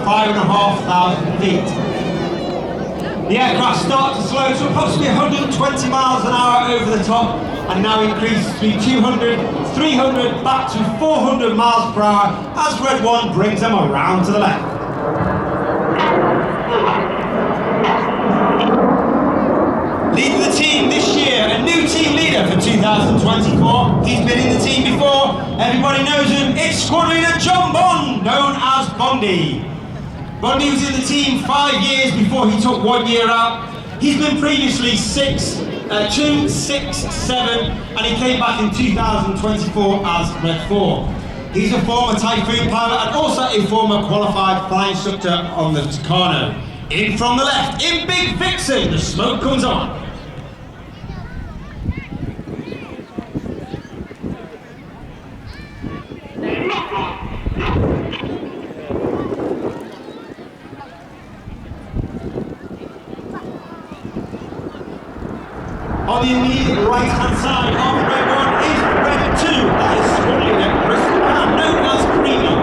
5,500 feet. The aircraft started to slow to approximately 120 miles an hour over the top and now increases to 200, 300, back to 400 miles per hour as Red 1 brings them around to the left. Leading the team this year, a new team leader for 2024. He's been in the team before, everybody knows him. It's Squadron Leader John Bond, known as Bondy. Bondy was in the team 5 years before he took 1 year out. He's been previously 2, 6, 7, and he came back in 2024 as Red 4. He's a former Typhoon pilot and also a former qualified flying instructor on the Tucano. In from the left, in Big Vixen, the smoke comes on. On the immediate right-hand side of Red 1 is Red 2, that is Squadron Leader Chris, known as Creamy.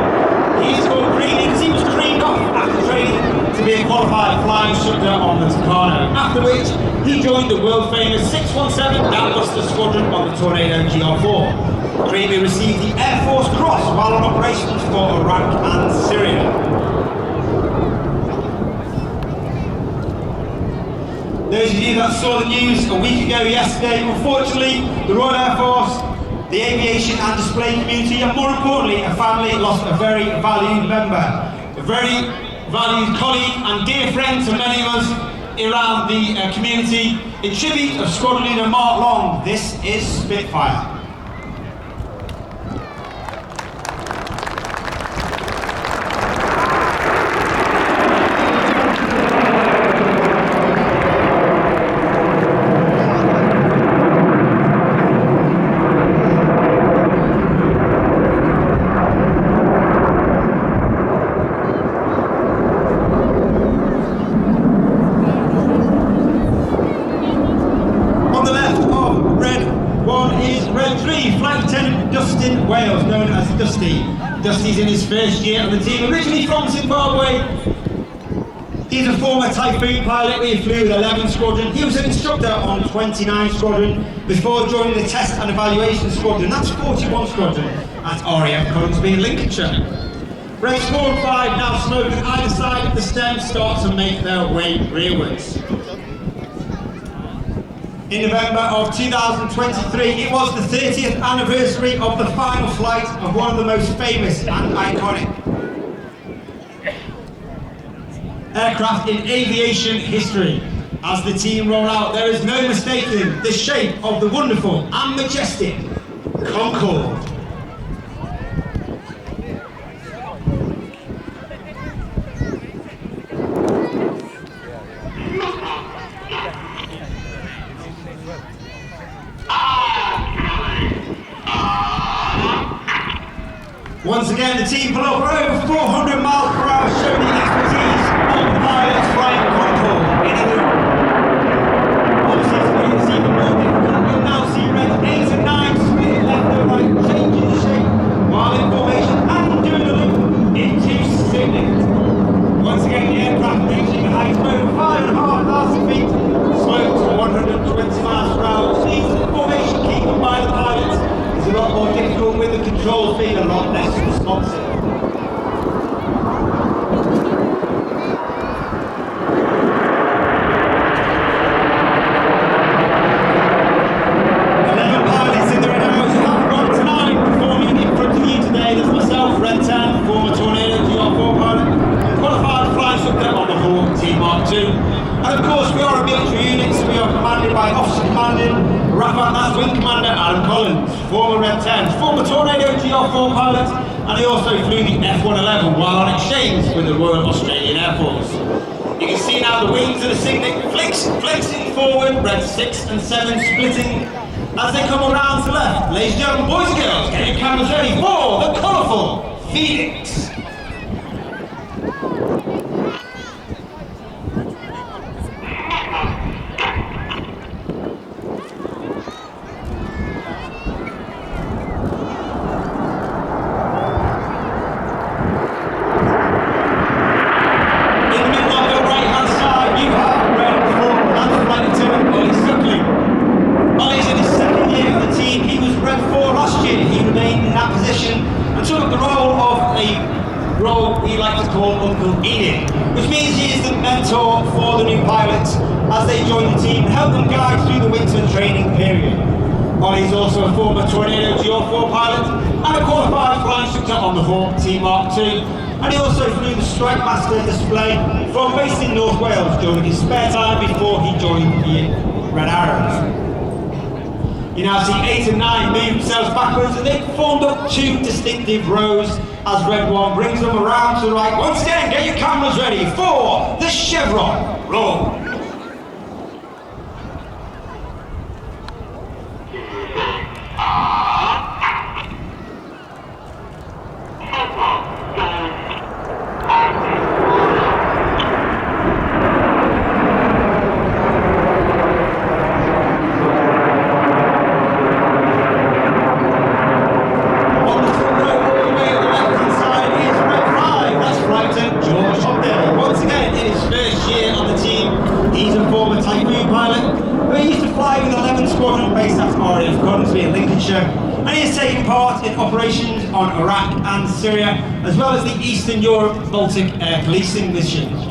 He is called Creamy because he was creamed off after training to be a qualified flying instructor on the Tucano, after which he joined the world-famous 617 Downbuster Squadron on the Tornado GR4. Creamy received the Air Force Cross while on operations for Iraq and Syria. Those of you that saw the news a week ago yesterday, unfortunately, the Royal Air Force, the aviation and display community, and more importantly, a family lost a very valued member, a very valued colleague and dear friend to many of us around the community. In tribute of Squadron Leader Mark Long, this is Spitfire. Dusty's in his first year on the team, originally from Zimbabwe. He's a former Typhoon pilot where he flew with 11 Squadron. He was an instructor on 29 Squadron before joining the Test and Evaluation Squadron. That's 41 Squadron at RAF Coningsby in Lincolnshire. Reds 4 and 5 now smoking either side of the stem start to make their way rearwards. In November of 2023, it was the 30th anniversary of the final flight of one of the most famous and iconic aircraft in aviation history. As the team roll out, there is no mistaking the shape of the wonderful and majestic Concorde. Once again, the team pull up for over 400 miles per hour, showing the expertise of the pilots flying Concorde. Obviously, to make this even more difficult, you'll now see Reds 8 and 9 split left and right, changing the shape while in formation and doing a loop into signaling. Once again, the aircraft reaching a height of over 5,500 feet, slow to 120 miles per hour, which means that the formation keeping by the pilots is a lot more difficult, with the controls being a lot less responsive. And of course, we are a military unit, so we are commanded by Officer Commanding RAF, that's Wing Commander Adam Collins, former Red 10, former Tornado GR4 pilot, and he also flew the F-111 while on exchange with the Royal Australian Air Force. You can see now the wings of the Cygnet flexing forward, Red 6 and 7 splitting as they come around to the left. Ladies and gentlemen, boys and girls, get your cameras ready for the colourful Phoenix. to call Uncle Enid, which means he is the mentor for the new pilots as they join the team and help them guide through the winter training period. Ollie's also a former Tornado GR4 pilot and a qualified flying instructor on the Hawk Team Mark II, and he also flew the Strike Master display from based in North Wales during his spare time before he joined the Red Arrows. You now see 8 and 9 move themselves backwards, and they've formed up two distinctive rows as Red 1 brings them around to the right. Once again, get your cameras ready for the chevron roll. And he has taken part in operations on Iraq and Syria, as well as the Eastern Europe Baltic Air Policing missions.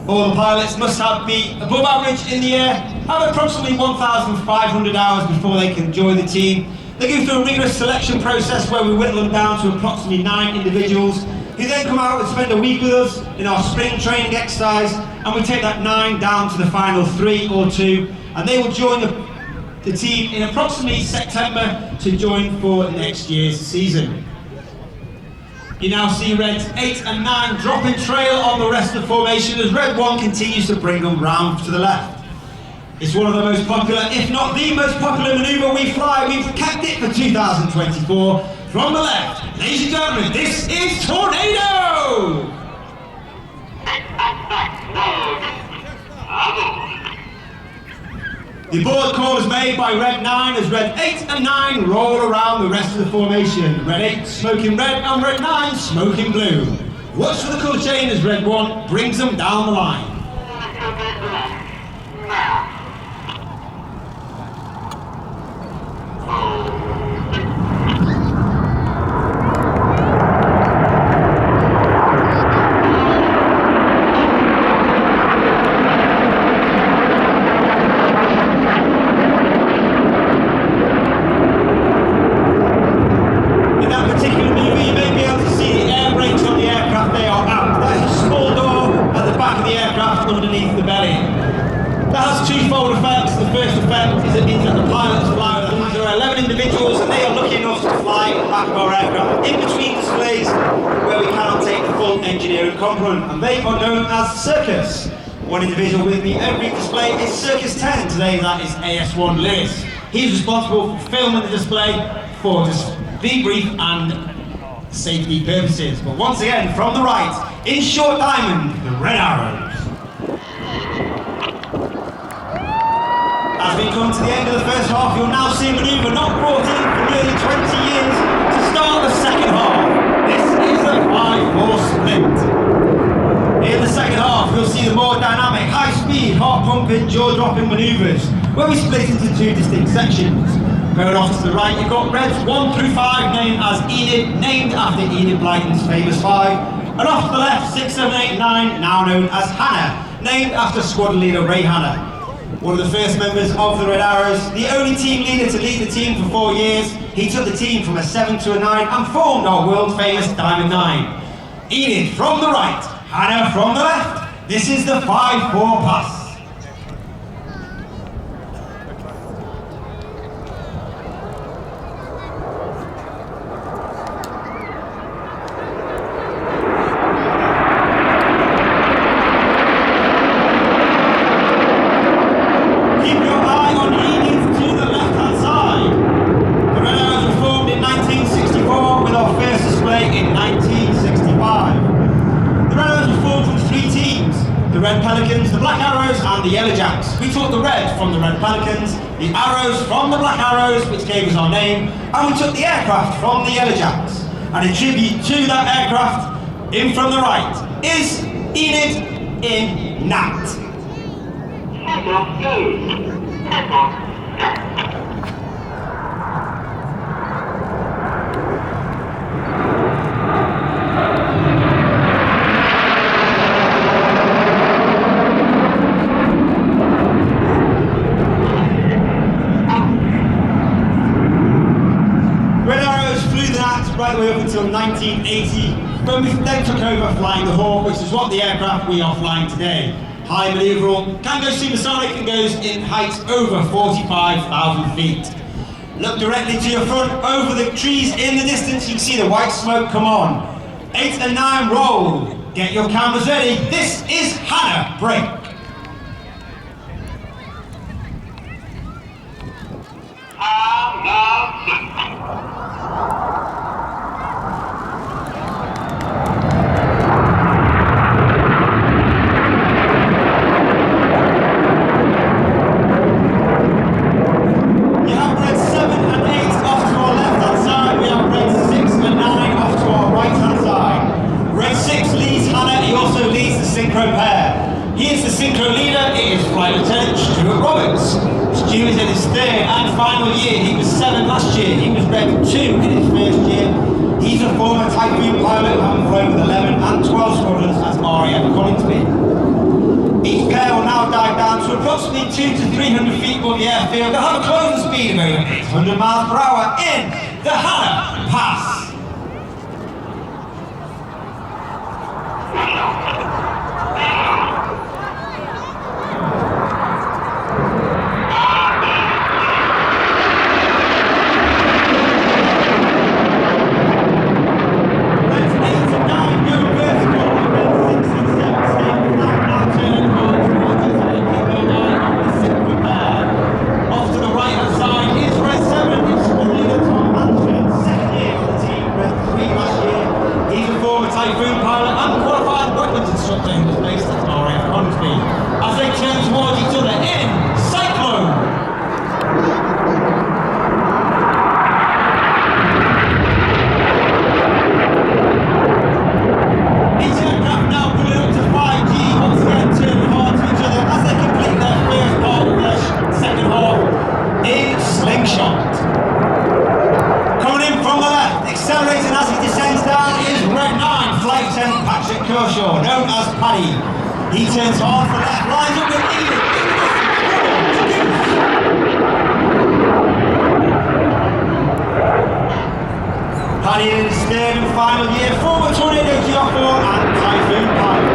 All the pilots must be above average in the air, have approximately 1,500 hours before they can join the team. They go through a rigorous selection process where we whittle them down to approximately 9 individuals, who then come out and spend a week with us in our spring training exercise, and we take that 9 down to the final 3 or 2, and they will join the team in approximately September to join for next year's season. You now see Reds 8 and 9 dropping trail on the rest of the formation as Red 1 continues to bring them round to the left. It's one of the most popular, if not the most popular manoeuvre we fly. We've kept it for 2024. From the left, ladies and gentlemen, this is Tornado! The board call is made by Red 9 as Red 8 and 9 roll around the rest of the formation. Red 8 smoking red and Red 9 smoking blue. Watch for the colour chain as Red 1 brings them down the line. Underneath the belly. That has twofold effects. The first effect is it means that the pilots fly with them. There are 11 individuals and they are lucky enough to fly in the back of our aircraft in between displays where we cannot take the full engineering complement, and they are known as Circus. One individual with me every display is Circus 10. Today that is AS1 Lewis. He's responsible for filming the display for just debrief and safety purposes. But once again, from the right, in short diamond, the Red Arrows. As we come to the end of the first half, you'll now see a manoeuvre not brought in for nearly 20 years to start the second half. This is the 5-4 split. In the second half, you'll see the more dynamic, high-speed, heart-pumping, jaw-dropping manoeuvres, where we split into two distinct sections. Going off to the right, you've got Reds 1 through 5, named as Enid, named after Enid Blyton's famous 5. And off to the left, 6, 7, 8, 9, now known as Hannah, named after squad leader Ray Hannah. One of the first members of the Red Arrows, the only team leader to lead the team for 4 years. He took the team from a 7 to a 9 and formed our world famous Diamond 9. Enid from the right, Hannah from the left. This is the 5-4 pass. We took the red from the Red Pelicans, the arrows from the Black Arrows, which gave us our name, and we took the aircraft from the Yellow Jacks. And in tribute to that aircraft, in from the right, is Enid in Nat. when we then took over flying the Hawk, which is what the aircraft we are flying today. High manoeuvrable, can go supersonic and goes in height over 45,000 feet. Look directly to your front, over the trees in the distance, you can see the white smoke come on. 8 and 9 roll. Get your cameras ready. This is Hannah Break. Stu is in his third and final year. He was 7 last year. He was Red 2 in his first year. He's a former Typhoon pilot, having flown with 11 and 12 squadrons as RAF Coningsby. Each pair will now dive down to approximately 200 to 300 feet above the airfield. They'll have a closing speed of over 800 miles per hour in the Hannah Pass. Typhoon pilot and qualified weapons instructor who was based at RAF Coningsby as they turn towards each other in Cyclone. Each aircraft now pulling up to 5G, once again turning hard to each other as they complete their first part of their second half in Slingshot. Coming in from the left, accelerating as he descends down is Red 9. Flight 10 Patrick Kershaw, known as Paddy. He turns hard for left, lines up with Ian. Paddy in his third and final year, former Tornado GR4 and Typhoon pilot.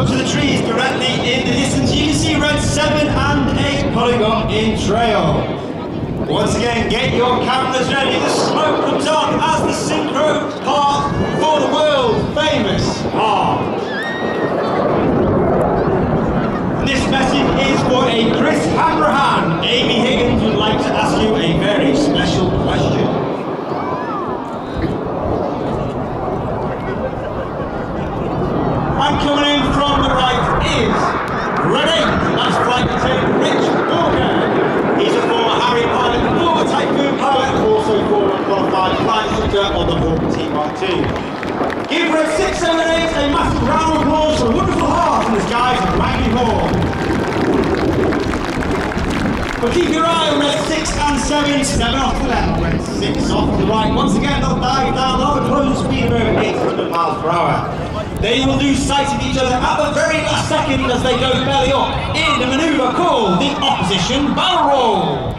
To the trees directly in the distance, you can see Red 7 and 8 pulling up in trail. Once again, get your cameras ready. The smoke comes on as the synchro part for the world famous arm. And this message is for a Chris Hanrahan. Amy Higgins would like to ask you a very special question. And coming in from the right is Red 8, that's Flight Lieutenant Rich Walker. He's a former Harry pilot, former Typhoon pilot, and also former qualified flight instructor on the Hawk T-Mark 2. Give Red 6, 7 and 8 a massive round of applause for a wonderful heart from this guy's Randy Hall. But keep your eye on Red 6 and 7, 7 off to the left, Red 6 off to the right. Once again, they'll dive down at a closing speed of over 800 miles per hour. They will lose sight of each other at the very last second as they go belly up in the manoeuvre called the opposition barrel roll.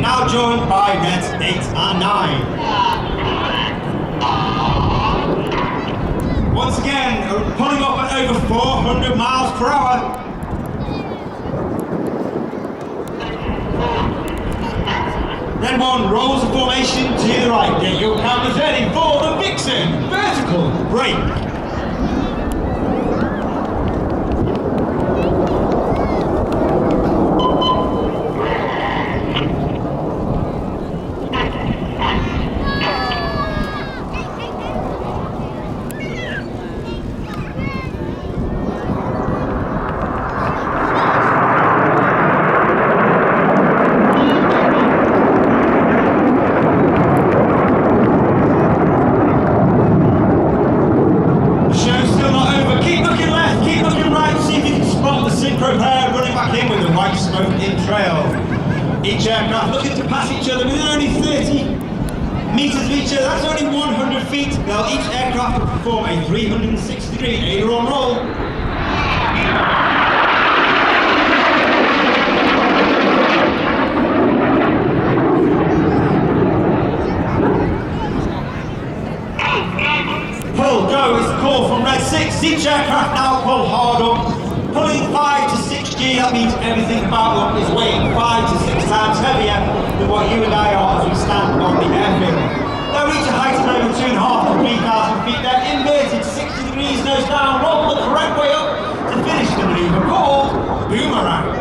Now joined by Reds 8 and 9. Once again, pulling up at over 400 miles per hour. Red 1 rolls the formation to the right. Get your cameras ready for the Vixen vertical break. to pass each other within only 30 metres of each other. That's only 100 feet. Now each aircraft will perform a 360-degree aileron roll. Pull, go is the call from Red 6. Each aircraft now pull hard up. Pulling 5 to 6G, that means everything about them is weighing 5 to 6 times heavier than what you and I are as we stand on the airfield. They'll reach a height of over 2,500 to 3,000 feet. They're inverted 60 degrees nose down, roll the correct way up to finish the manoeuvre called boomerang.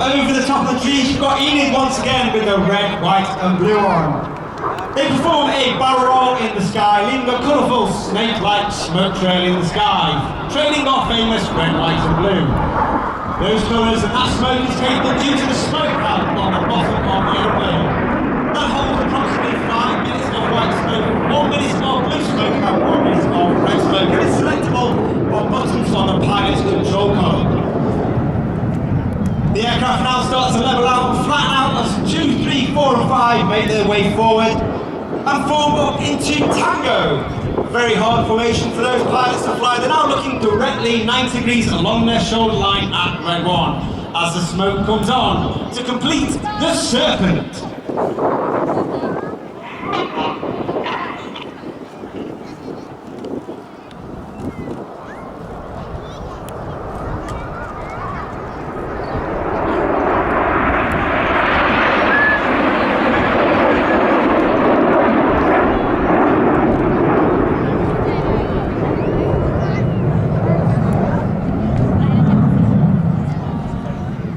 Over the top of the trees, you've got Enid once again with the red, white and blue on. They perform a barrel roll in the sky, leaving a colourful snake-like smoke trail in the sky, trailing our famous red, white and blue. Those colours and that smoke is capable due to the smoke cloud on the bottom of the aeroplane. That holds approximately 5 minutes of white smoke, 1 minute of blue smoke and 1 minute of red smoke, and it's selectable on buttons on the pilot's control column. The aircraft now starts to level out and flatten out as 2, 3, 4 and 5 make their way forward and form up into tango. Very hard formation for those pilots to fly. They're now looking directly 90 degrees along their shoulder line at red 1 as the smoke comes on to complete the serpent.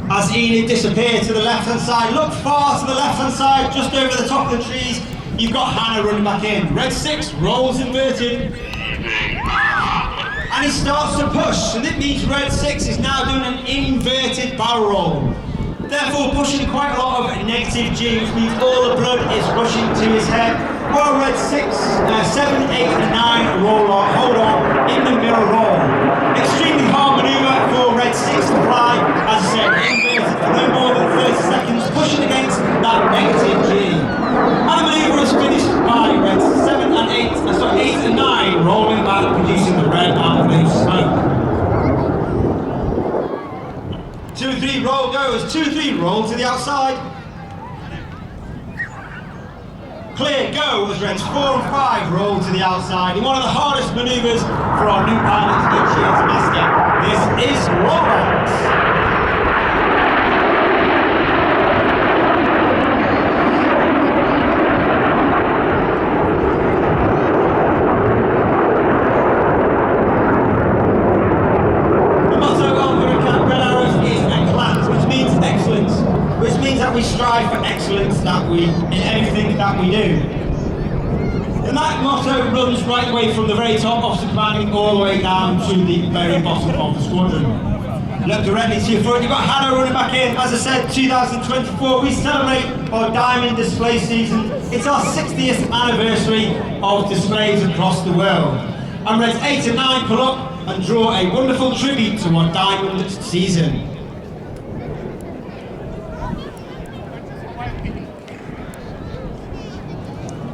As Enid disappears to the left-hand side, look far to the left-hand side, just over the top of the trees, you've got Hannah running back in. Red 6 rolls inverted. And he starts to push, and it means Red 6 is now doing an inverted barrel roll. Therefore pushing quite a lot of negative G, which means all the blood is rushing to his head. While Red 6, 7, 8 and 9 roll on, hold on in the mirror roll. Extremely hard manoeuvre for Red 6 to fly, as I said, inverted for no more than 30 seconds, pushing against that negative G. And the manoeuvre is finished by Red 7 and 8, 8 and 9 rolling back, producing the red and blue smoke. 2 and 3 roll goes, 2 and 3 roll to the outside. Clear go as Reds 4 and 5 roll to the outside in one of the hardest manoeuvres for our new pilots each year to master. This is rollbacks. We strive for excellence in everything that we do. And that motto runs right away from the very top officer commanding all the way down to the very bottom of the squadron. Look directly to your front, you've got Hannah running back in. As I said, 2024, we celebrate our diamond display season. It's our 60th anniversary of displays across the world. And Reds 8 and 9 pull up and draw a wonderful tribute to our diamond season.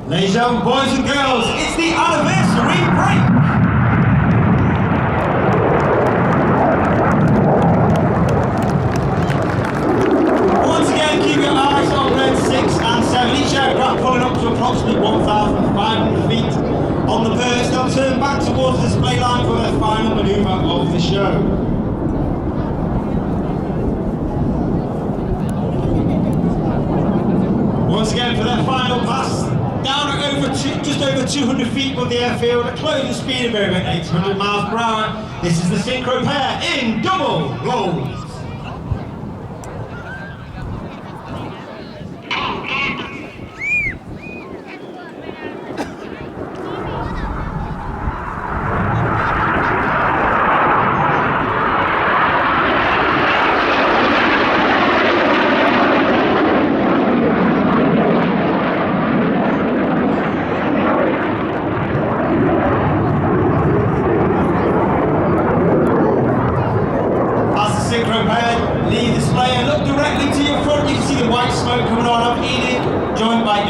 Ladies and gentlemen, boys and girls, it's the anniversary break! Once again, keep your eyes on Red 6 and 7, each aircraft pulling up to approximately 1,500 feet on the perch. They'll turn back towards the display line for their final manoeuvre of the show. Once again, for their final pass, down at just over 200 feet above the airfield, a closing speed of over 800 miles per hour. This is the synchro pair in double rolls.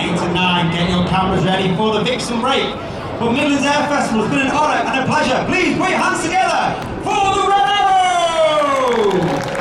8 and 9, get your cameras ready for the Vixen break. But Midlands Air Festival has been an honour and a pleasure. Please put your hands together for the Red Arrow!